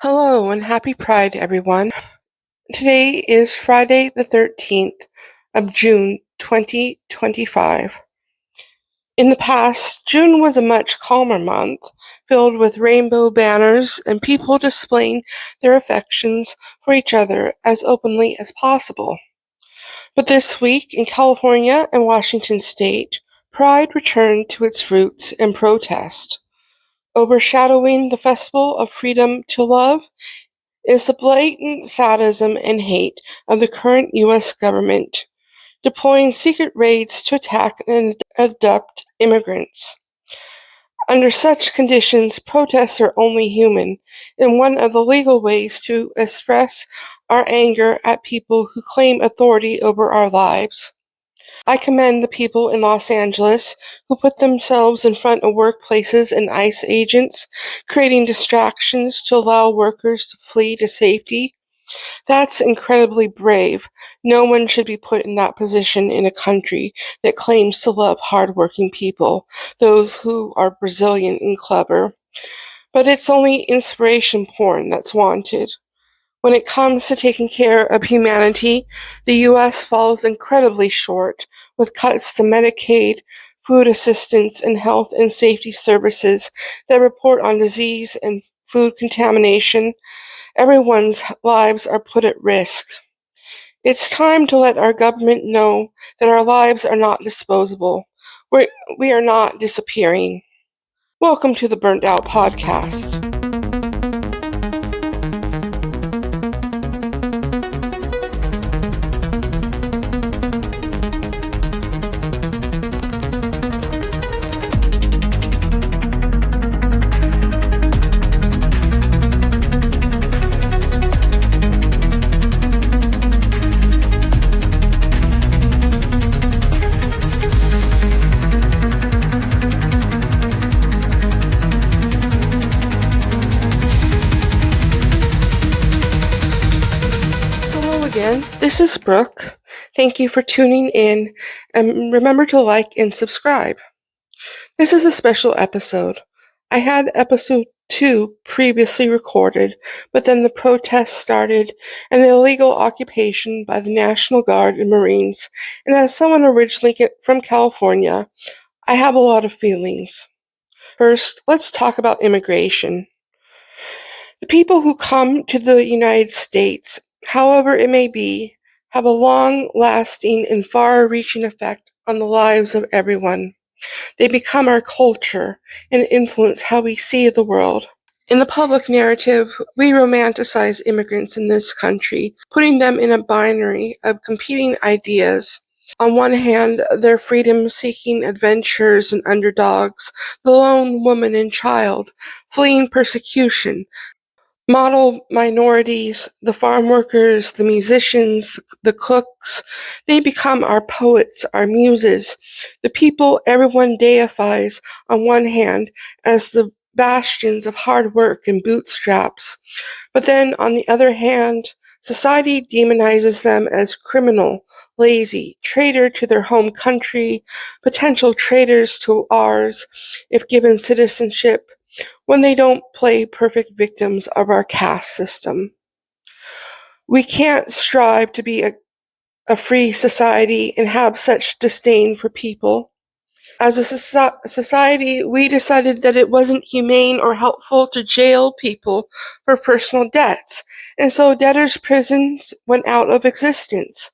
Hello and happy Pride, everyone. Today is Friday the 13th of June 2025. In the past, June was a much calmer month, filled with rainbow banners and people displaying their affections for each other as openly as possible. But this week in California and Washington state, Pride returned to its roots and protest. Overshadowing the festival of freedom to love is the blatant sadism and hate of the current U.S. government, deploying secret raids to attack and abduct immigrants. Under such conditions, protests are only human, and one of the legal ways to express our anger at people who claim authority over our lives. I commend the people in Los Angeles who put themselves in front of workplaces and ICE agents, creating distractions to allow workers to flee to safety. That's incredibly brave. No one should be put in that position in a country that claims to love hardworking people, those who are Brazilian and clever. But it's only inspiration porn that's wanted. When it comes to taking care of humanity, the U.S. falls incredibly short with cuts to Medicaid, food assistance, and health and safety services that report on disease and food contamination. Everyone's lives are put at risk. It's time to let our government know that our lives are not disposable. We are not disappearing. Welcome to the Burnt Out Podcast. Hello again, this is Brooke. Thank you for tuning in, and remember to like and subscribe. This is a special episode. I had episode 2 previously recorded, but then the protests started and the illegal occupation by the National Guard and Marines, and as someone originally from California, I have a lot of feelings. First, let's talk about immigration. The people who come to the United States, however it may be, have a long-lasting and far-reaching effect on the lives of everyone. They become our culture and influence how we see the world. In the public narrative, we romanticize immigrants in this country, putting them in a binary of competing ideas. On one hand, they're freedom-seeking adventurers and underdogs, the lone woman and child, fleeing persecution, model minorities, the farm workers, the musicians, the cooks. They become our poets, our muses, the people everyone deifies on one hand as the bastions of hard work and bootstraps. But then on the other hand, society demonizes them as criminal, lazy, traitor to their home country, potential traitors to ours if given citizenship, when they don't play perfect victims of our caste system. We can't strive to be a free society and have such disdain for people. As a society, we decided that it wasn't humane or helpful to jail people for personal debts, and so debtors' prisons went out of existence.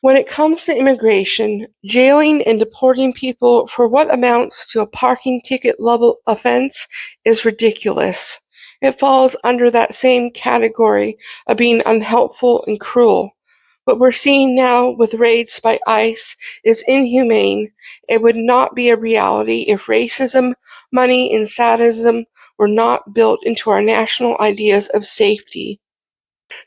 When it comes to immigration, jailing and deporting people for what amounts to a parking ticket level offense is ridiculous. It falls under that same category of being unhelpful and cruel. What we're seeing now with raids by ICE is inhumane. It would not be a reality if racism, money, and sadism were not built into our national ideas of safety.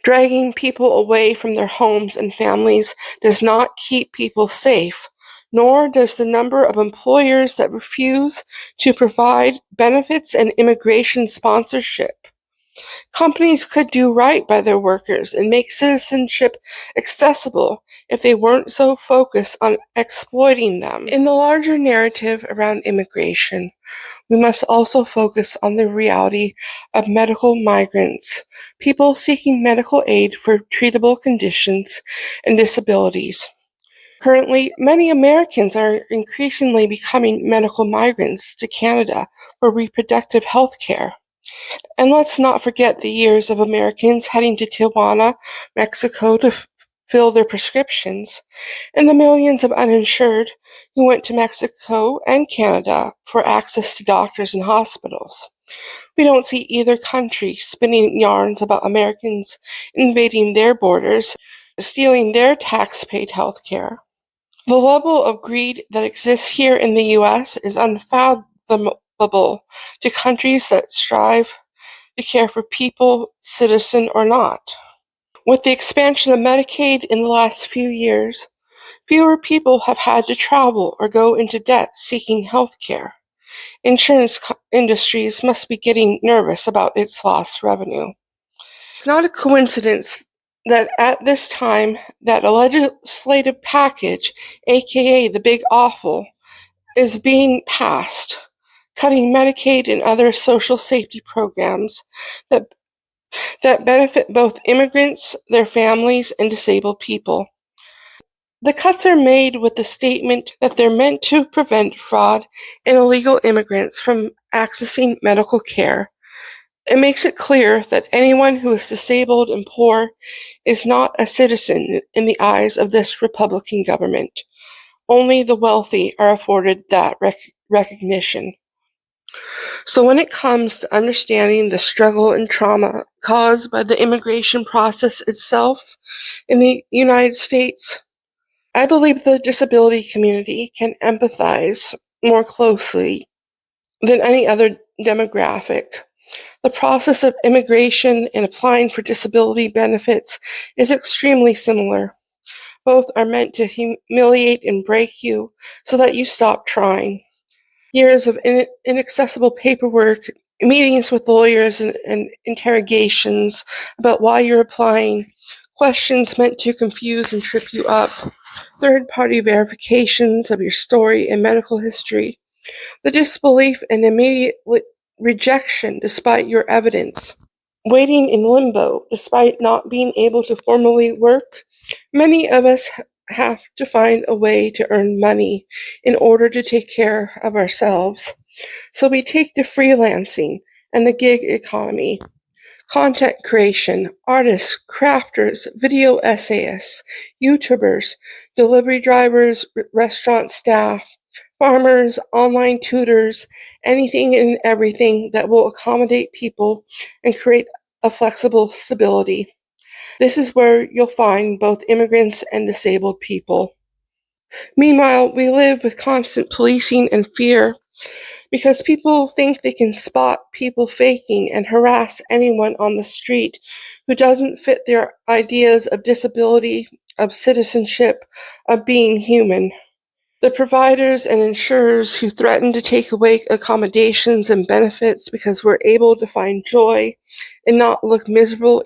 Dragging people away from their homes and families does not keep people safe, nor does the number of employers that refuse to provide benefits and immigration sponsorship. Companies could do right by their workers and make citizenship accessible if they weren't so focused on exploiting them. In the larger narrative around immigration, we must also focus on the reality of medical migrants, people seeking medical aid for treatable conditions and disabilities. Currently, many Americans are increasingly becoming medical migrants to Canada for reproductive health care. And let's not forget the years of Americans heading to Tijuana, Mexico to fill their prescriptions, and the millions of uninsured who went to Mexico and Canada for access to doctors and hospitals. We don't see either country spinning yarns about Americans invading their borders, stealing their tax-paid health care. The level of greed that exists here in the US is unfathomable to countries that strive to care for people, citizen or not. With the expansion of Medicaid in the last few years, fewer people have had to travel or go into debt seeking health care. Insurance industries must be getting nervous about its lost revenue. It's not a coincidence that at this time that a legislative package, aka the Big Awful, is being passed, cutting Medicaid and other social safety programs that benefit both immigrants, their families, and disabled people. The cuts are made with the statement that they're meant to prevent fraud and illegal immigrants from accessing medical care. It makes it clear that anyone who is disabled and poor is not a citizen in the eyes of this Republican government. Only the wealthy are afforded that recognition. So when it comes to understanding the struggle and trauma caused by the immigration process itself in the United States, I believe the disability community can empathize more closely than any other demographic. The process of immigration and applying for disability benefits is extremely similar. Both are meant to humiliate and break you so that you stop trying. Years of inaccessible paperwork, meetings with lawyers, and interrogations about why you're applying, questions meant to confuse and trip you up, third-party verifications of your story and medical history, the disbelief and immediate rejection despite your evidence, waiting in limbo despite not being able to formally work. Many of us have to find a way to earn money in order to take care of ourselves. So we take to freelancing and the gig economy. Content creation, artists, crafters, video essayists, YouTubers, delivery drivers, restaurant staff, farmers, online tutors, anything and everything that will accommodate people and create a flexible stability. This is where you'll find both immigrants and disabled people. Meanwhile, we live with constant policing and fear because people think they can spot people faking and harass anyone on the street who doesn't fit their ideas of disability, of citizenship, of being human. The providers and insurers who threaten to take away accommodations and benefits because we're able to find joy and not look miserable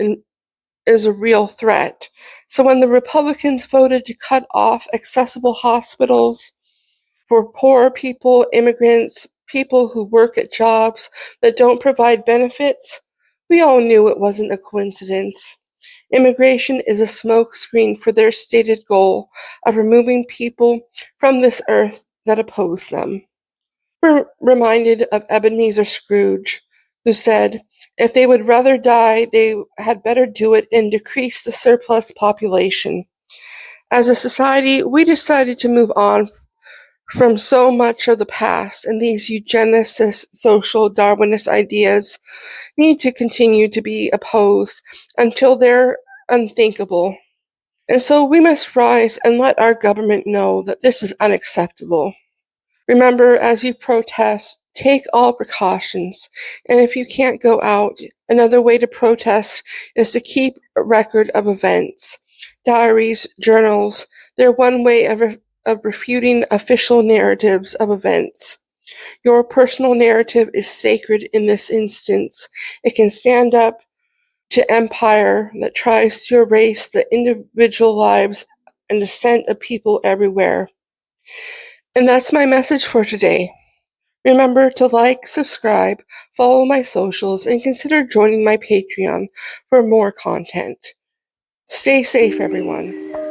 is a real threat. So when the Republicans voted to cut off accessible hospitals for poor people, immigrants, people who work at jobs that don't provide benefits, we all knew it wasn't a coincidence. Immigration is a smokescreen for their stated goal of removing people from this earth that oppose them. We're reminded of Ebenezer Scrooge, who said, if they would rather die, they had better do it and decrease the surplus population. As a society, we decided to move on from so much of the past, and these eugenicist, social Darwinist ideas need to continue to be opposed until they're unthinkable. And so we must rise and let our government know that this is unacceptable. Remember, as you protest, take all precautions, and if you can't go out, another way to protest is to keep a record of events. Diaries, journals, they're one way of refuting official narratives of events. Your personal narrative is sacred in this instance. It can stand up to empire that tries to erase the individual lives and descent of people everywhere. And that's my message for today. Remember to like, subscribe, follow my socials, and consider joining my Patreon for more content. Stay safe, everyone.